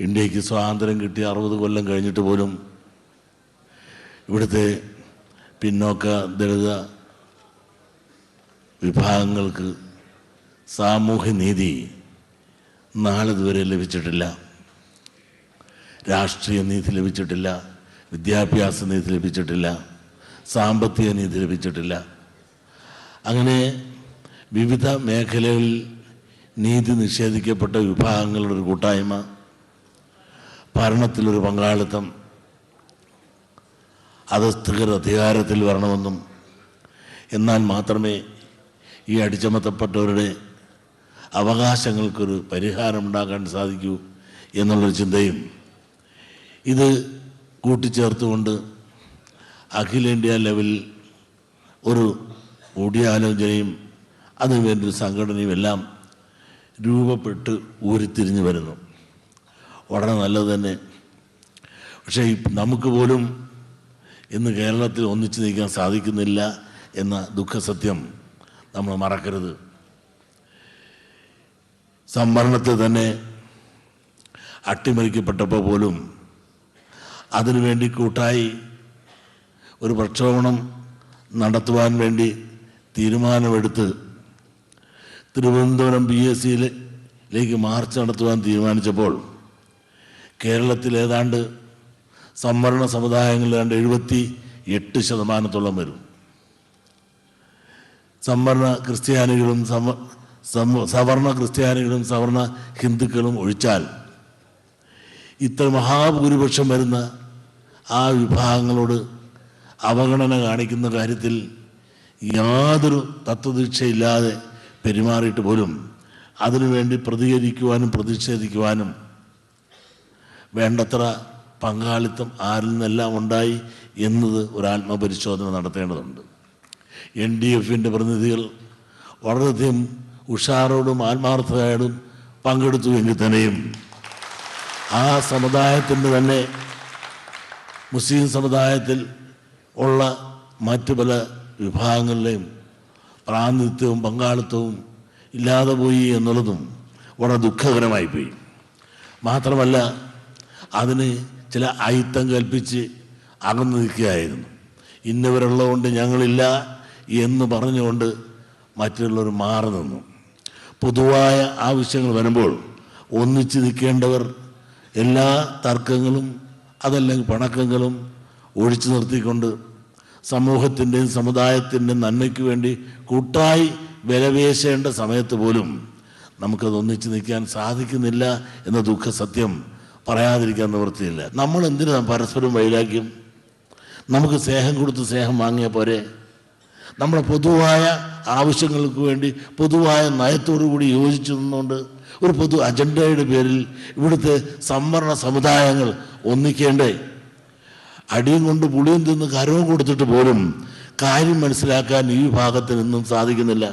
ഇന്ത്യക്ക് സ്വാതന്ത്ര്യം കിട്ടിയ 60 കൊല്ലം കഴിഞ്ഞിട്ട് പോലും ഇവിടുത്തെ പിന്നോക്ക ദളിത വിഭാഗങ്ങൾക്ക് സാമൂഹ്യനീതി നാളിതുവരെ ലഭിച്ചിട്ടില്ല. രാഷ്ട്രീയ നീതി ലഭിച്ചിട്ടില്ല, വിദ്യാഭ്യാസ നീതി ലഭിച്ചിട്ടില്ല, സാമ്പത്തിക നീതി ലഭിച്ചിട്ടില്ല. അങ്ങനെ വിവിധ മേഖലകളിൽ നീതി നിഷേധിക്കപ്പെട്ട വിഭാഗങ്ങളുടെ ഒരു കൂട്ടായ്മ, ഭരണത്തിലൊരു പങ്കാളിത്തം, അധസ്ഥിതർ അധികാരത്തിൽ വരണമെന്നും എന്നാൽ മാത്രമേ ഈ അടിച്ചമർത്തപ്പെട്ടവരുടെ അവകാശങ്ങൾക്കൊരു പരിഹാരം ഉണ്ടാക്കാൻ സാധിക്കൂ എന്നുള്ളൊരു ചിന്തയും ഇത് കൂട്ടിച്ചേർത്തുകൊണ്ട് അഖിലേന്ത്യാ ലെവലിൽ ഒരു കൂടിയാലോചനയും അതിനുവേണ്ടി ഒരു സംഘടനയും എല്ലാം രൂപപ്പെട്ട് ഊരിത്തിരിഞ്ഞു വരുന്നു. വളരെ നല്ലത് തന്നെ. പക്ഷേ നമുക്ക് പോലും ഇന്ന് കേരളത്തിൽ ഒന്നിച്ചു നിൽക്കാൻ സാധിക്കുന്നില്ല എന്ന ദുഃഖസത്യം നമ്മൾ മറക്കരുത്. സംവരണത്തിൽ തന്നെ അട്ടിമറിക്കപ്പെട്ടപ്പോൾ പോലും അതിനുവേണ്ടി കൂട്ടായി ഒരു പ്രക്ഷോഭണം നടത്തുവാൻ വേണ്ടി തീരുമാനമെടുത്ത് തിരുവനന്തപുരം PSCയിലേക്ക് മാർച്ച് നടത്തുവാൻ തീരുമാനിച്ചപ്പോൾ കേരളത്തിൽ ഏതാണ്ട് സംവരണ സമുദായങ്ങളിൽ ഏതാണ്ട് 78% വരും. സവർണ ക്രിസ്ത്യാനികളും സവർണ ഹിന്ദുക്കളും ഒഴിച്ചാൽ ഇത്ര മഹാഭൂരിപക്ഷം വരുന്ന ആ വിഭാഗങ്ങളോട് അവഗണന കാണിക്കുന്ന കാര്യത്തിൽ യാതൊരു തത്വദീക്ഷയില്ലാതെ പെരുമാറിയിട്ട് പോലും അതിനുവേണ്ടി പ്രതികരിക്കുവാനും പ്രതിഷേധിക്കുവാനും വേണ്ടത്ര പങ്കാളിത്തം ആരിൽ നിന്നെല്ലാം ഉണ്ടായി എന്നത് ഒരു ആത്മപരിശോധന നടത്തേണ്ടതുണ്ട്. NDFൻ്റെ പ്രതിനിധികൾ വളരെയധികം ഉഷാറോടും ആത്മാർത്ഥതയോടും പങ്കെടുത്തുവെങ്കിൽ തന്നെയും ആ സമുദായത്തിൻ്റെ തന്നെ മുസ്ലിം സമുദായത്തിൽ ഉള്ള മറ്റു പല വിഭാഗങ്ങളിലെയും പ്രാതിനിധ്യവും പങ്കാളിത്തവും ഇല്ലാതെ പോയി എന്നുള്ളതും വളരെ ദുഃഖകരമായിപ്പോയി. മാത്രമല്ല അതിന് ചില അയിത്തം കൽപ്പിച്ച് അകന്നു നിൽക്കുകയായിരുന്നു. ഇന്നവരുള്ളതുകൊണ്ട് ഞങ്ങളില്ല എന്ന് പറഞ്ഞുകൊണ്ട് മറ്റുള്ളവർ മാറി നിന്നു. പൊതുവായ ആവശ്യങ്ങൾ വരുമ്പോൾ ഒന്നിച്ച് നിൽക്കേണ്ടവർ എല്ലാ തർക്കങ്ങളും അതല്ലെങ്കിൽ പിണക്കങ്ങളും ഒഴിച്ചു നിർത്തിക്കൊണ്ട് സമൂഹത്തിൻ്റെയും സമുദായത്തിൻ്റെയും നന്മയ്ക്ക് വേണ്ടി കൂട്ടായി വിലപേശേണ്ട സമയത്ത് പോലും നമുക്കത് ഒന്നിച്ച് നിൽക്കാൻ സാധിക്കുന്നില്ല എന്ന ദുഃഖസത്യം പറയാതിരിക്കാൻ നിവൃത്തിയില്ല. നമ്മൾ എന്തിനാണ് പരസ്പരം വൈരാഗ്യം? നമുക്ക് സ്നേഹം കൊടുത്ത് സ്നേഹം വാങ്ങിയ പോരെ? നമ്മുടെ പൊതുവായ ആവശ്യങ്ങൾക്ക് വേണ്ടി പൊതുവായ നയത്തോടു കൂടി യോജിച്ചു നിന്നുകൊണ്ട് ഒരു പൊതു അജണ്ടയുടെ പേരിൽ ഇവിടുത്തെ സംവരണ സമുദായങ്ങൾ ഒന്നിക്കേണ്ടേ? അടിയും കൊണ്ട് പുളിയും തിന്ന് കരവും കൊടുത്തിട്ട് പോലും കാര്യം മനസ്സിലാക്കാൻ ഈ വിഭാഗത്തിൽ നിന്നും സാധിക്കുന്നില്ല.